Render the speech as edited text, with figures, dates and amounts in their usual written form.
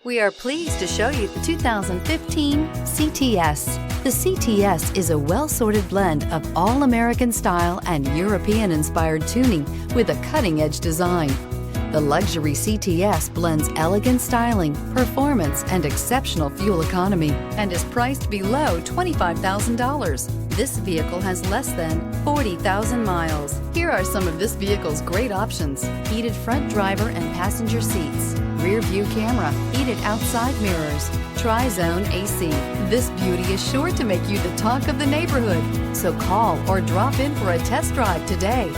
We are pleased to show you the 2015 CTS. The CTS is a well-sorted blend of all-American style and European-inspired tuning with a cutting-edge design. The luxury CTS blends elegant styling, performance, and exceptional fuel economy and is priced below $25,000. This vehicle has less than 40,000 miles. Here are some of this vehicle's great options: heated front driver and passenger seats, rear view camera, heated outside mirrors, tri-zone AC. This beauty is sure to make you the talk of the neighborhood. So call or drop in for a test drive today.